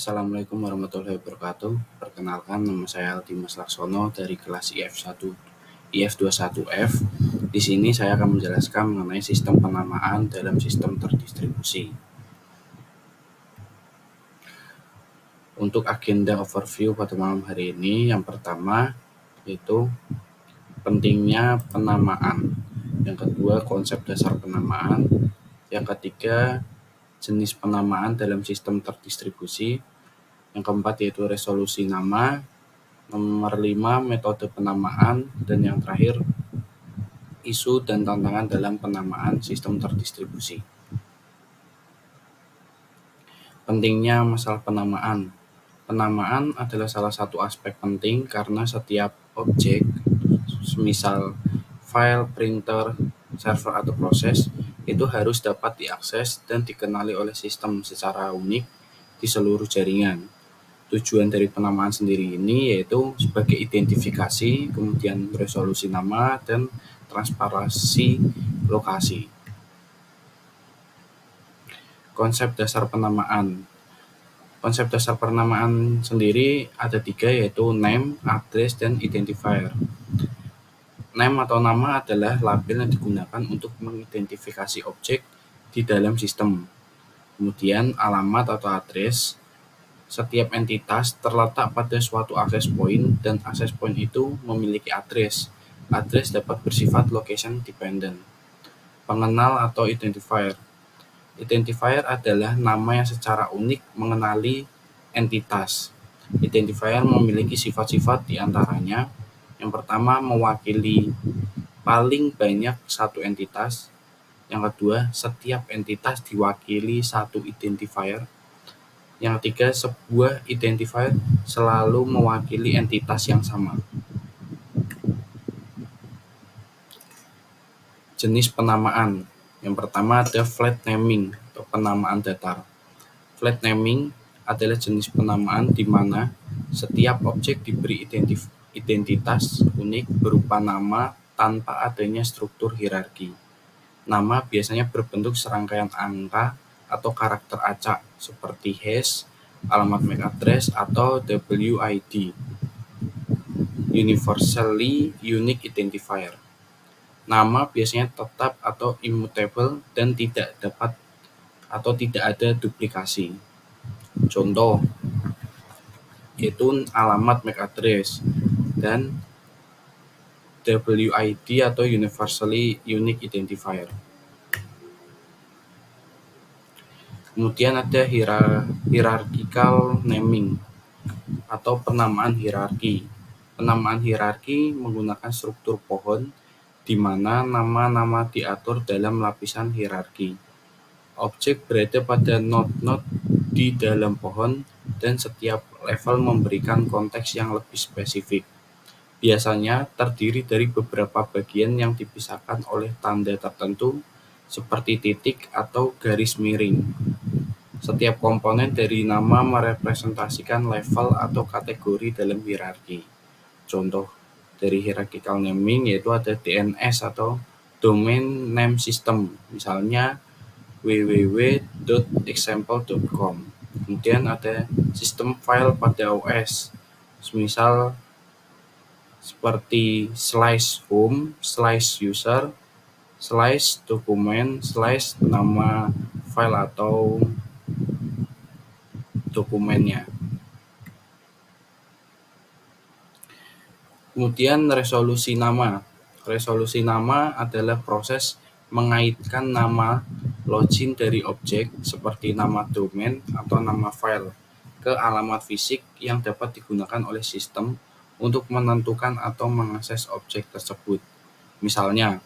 Assalamualaikum warahmatullahi wabarakatuh. Perkenalkan, nama saya Dimas Laksono dari kelas IF21F. Di sini saya akan menjelaskan mengenai sistem penamaan dalam sistem terdistribusi. Untuk agenda overview pada malam hari ini, yang pertama yaitu pentingnya penamaan. Yang kedua, konsep dasar penamaan. Yang ketiga, jenis penamaan dalam sistem terdistribusi. Yang keempat yaitu resolusi nama. Nomor 5, metode penamaan. Dan yang terakhir, isu dan tantangan dalam penamaan sistem terdistribusi. Pentingnya masalah penamaan. Penamaan adalah salah satu aspek penting karena setiap objek, misal file, printer, server, atau proses, itu harus dapat diakses dan dikenali oleh sistem secara unik di seluruh jaringan. Tujuan dari penamaan sendiri ini yaitu sebagai identifikasi, kemudian resolusi nama, dan transparansi lokasi. Konsep dasar penamaan. Konsep dasar penamaan sendiri ada 3, yaitu name, address, dan identifier. Name atau nama adalah label yang digunakan untuk mengidentifikasi objek di dalam sistem. Kemudian alamat atau address. Setiap entitas terletak pada suatu access point dan access point itu memiliki address. Address dapat bersifat location dependent. Pengenal atau identifier. Identifier adalah nama yang secara unik mengenali entitas. Identifier memiliki sifat-sifat di antaranya. Yang pertama, mewakili paling banyak satu entitas. Yang kedua, setiap entitas diwakili satu identifier. Yang ketiga, sebuah identifier selalu mewakili entitas yang sama. Jenis penamaan. Yang pertama ada flat naming atau penamaan datar. Flat naming adalah jenis penamaan di mana setiap objek diberi identitas unik berupa nama tanpa adanya struktur hierarki. Nama biasanya berbentuk serangkaian angka atau karakter acak seperti hash, alamat MAC address, atau WID, Universally Unique Identifier. Nama biasanya tetap atau immutable dan tidak ada duplikasi. Contoh yaitu alamat MAC address dan WID atau Universally Unique Identifier. Kemudian ada hierarchical naming atau penamaan hierarki. Penamaan hierarki menggunakan struktur pohon di mana nama-nama diatur dalam lapisan hierarki. Objek berada pada node-node di dalam pohon dan setiap level memberikan konteks yang lebih spesifik. Biasanya terdiri dari beberapa bagian yang dipisahkan oleh tanda tertentu seperti titik atau garis miring. Setiap komponen dari nama merepresentasikan level atau kategori dalam hierarki. Contoh dari hierarchical naming yaitu ada DNS atau Domain Name System, misalnya www.example.com. Kemudian ada sistem file pada OS, misal seperti /home, /user, /dokumen, /nama file atau dokumennya. Kemudian resolusi nama. Resolusi nama adalah proses mengaitkan nama login dari objek seperti nama domain atau nama file ke alamat fisik yang dapat digunakan oleh sistem untuk menentukan atau mengakses objek tersebut. Misalnya,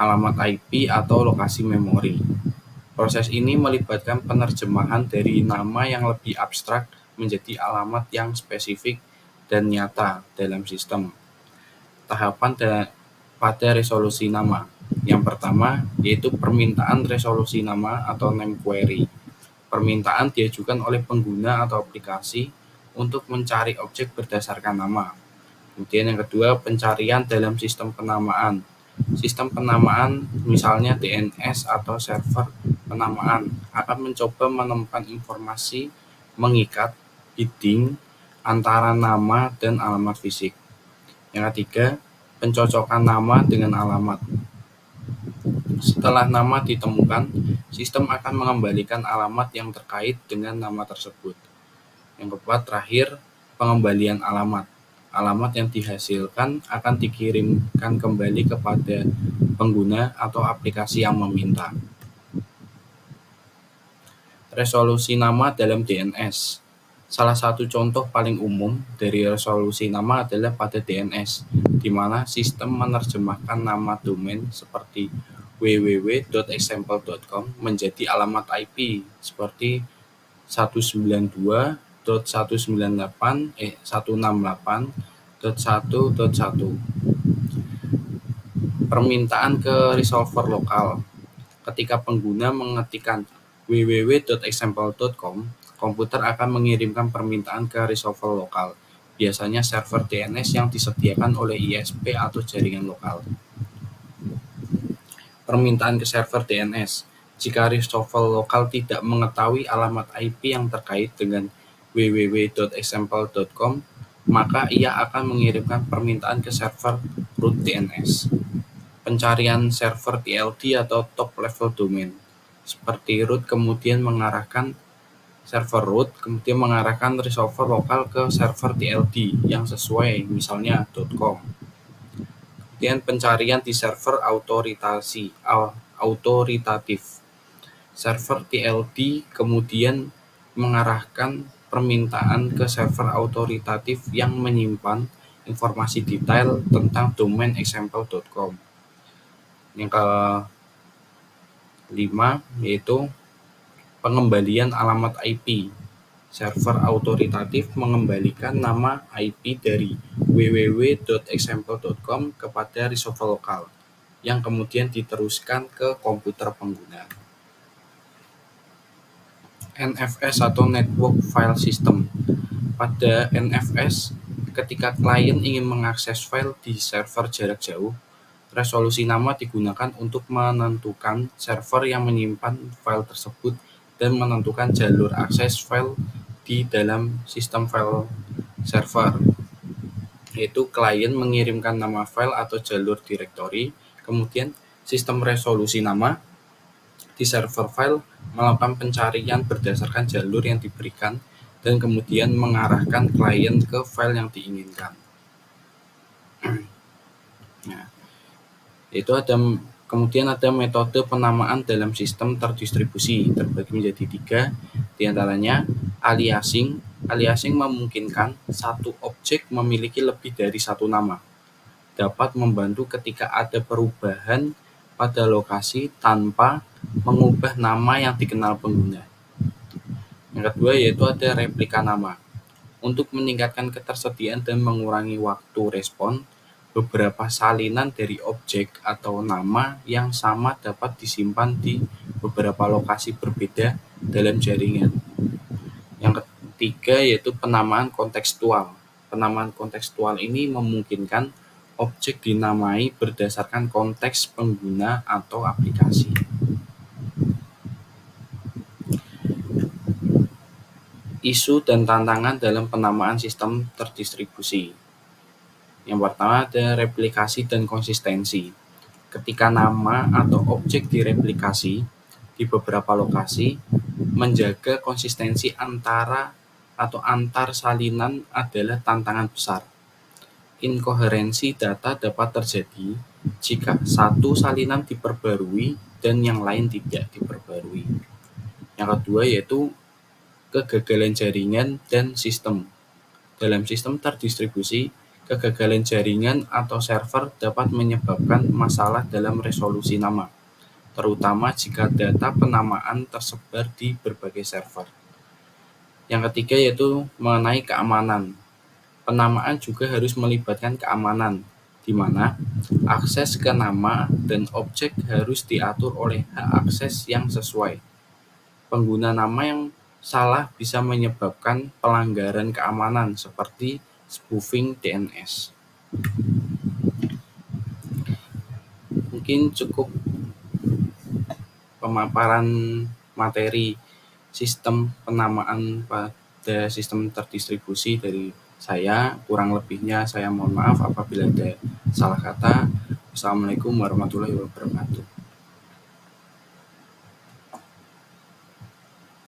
alamat IP atau lokasi memori. Proses ini melibatkan penerjemahan dari nama yang lebih abstrak menjadi alamat yang spesifik dan nyata dalam sistem. Tahapan pada resolusi nama. Yang pertama yaitu permintaan resolusi nama atau name query. Permintaan diajukan oleh pengguna atau aplikasi untuk mencari objek berdasarkan nama. Kemudian yang kedua, pencarian dalam sistem penamaan. Sistem penamaan misalnya DNS atau server penamaan akan mencoba menemukan informasi mengikat bidding antara nama dan alamat fisik. Yang ketiga, pencocokan nama dengan alamat. Setelah nama ditemukan, sistem akan mengembalikan alamat yang terkait dengan nama tersebut. Yang keempat, terakhir, pengembalian alamat. Alamat yang dihasilkan akan dikirimkan kembali kepada pengguna atau aplikasi yang meminta. Resolusi nama dalam DNS. Salah satu contoh paling umum dari resolusi nama adalah pada DNS, di mana sistem menerjemahkan nama domain seperti www.example.com menjadi alamat IP seperti 192.168.168.1.1. Permintaan ke resolver lokal. Ketika pengguna mengetikkan www.example.com, komputer akan mengirimkan permintaan ke resolver lokal, biasanya server DNS yang disediakan oleh ISP atau jaringan lokal. Permintaan ke server DNS. Jika resolver lokal tidak mengetahui alamat IP yang terkait dengan www.example.com, maka ia akan mengirimkan permintaan ke server root DNS. Pencarian server TLD atau top level domain. Seperti root kemudian mengarahkan server root, kemudian mengarahkan resolver lokal ke server TLD yang sesuai, misalnya .com. Kemudian pencarian di server autoritatif. Server TLD kemudian mengarahkan permintaan ke server autoritatif yang menyimpan informasi detail tentang domain example.com. Yang kelima yaitu pengembalian alamat IP. Server autoritatif mengembalikan nama IP dari www.example.com kepada resolver lokal, yang kemudian diteruskan ke komputer pengguna. NFS atau Network File System. Pada NFS, ketika klien ingin mengakses file di server jarak jauh, resolusi nama digunakan untuk menentukan server yang menyimpan file tersebut dan menentukan jalur akses file di dalam sistem file server, yaitu klien mengirimkan nama file atau jalur direktori, kemudian sistem resolusi nama di server file melakukan pencarian berdasarkan jalur yang diberikan dan kemudian mengarahkan klien ke file yang diinginkan. Nah, kemudian ada metode penamaan dalam sistem terdistribusi, terbagi menjadi 3, diantaranya aliasing. Aliasing memungkinkan satu objek memiliki lebih dari satu nama, dapat membantu ketika ada perubahan pada lokasi tanpa mengubah nama yang dikenal pengguna. Yang kedua yaitu ada replika nama. Untuk meningkatkan ketersediaan dan mengurangi waktu respon, beberapa salinan dari objek atau nama yang sama dapat disimpan di beberapa lokasi berbeda dalam jaringan. Yang ketiga yaitu penamaan kontekstual. Penamaan kontekstual ini memungkinkan objek dinamai berdasarkan konteks pengguna atau aplikasi. Isu dan tantangan dalam penamaan sistem terdistribusi. Yang pertama ada replikasi dan konsistensi. Ketika nama atau objek direplikasi di beberapa lokasi, menjaga konsistensi antar salinan adalah tantangan besar. Inkoherensi data dapat terjadi jika satu salinan diperbarui dan yang lain tidak diperbarui. Yang kedua yaitu kegagalan jaringan dan sistem. Dalam sistem terdistribusi, kegagalan jaringan atau server dapat menyebabkan masalah dalam resolusi nama, terutama jika data penamaan tersebar di berbagai server. Yang ketiga yaitu mengenai keamanan. Penamaan juga harus melibatkan keamanan, di mana akses ke nama dan objek harus diatur oleh hak akses yang sesuai. Pengguna nama yang salah bisa menyebabkan pelanggaran keamanan seperti spoofing DNS. Mungkin cukup pemaparan materi sistem penamaan pada ada sistem terdistribusi dari saya. Kurang lebihnya saya mohon maaf apabila ada salah kata. Wassalamualaikum warahmatullahi wabarakatuh.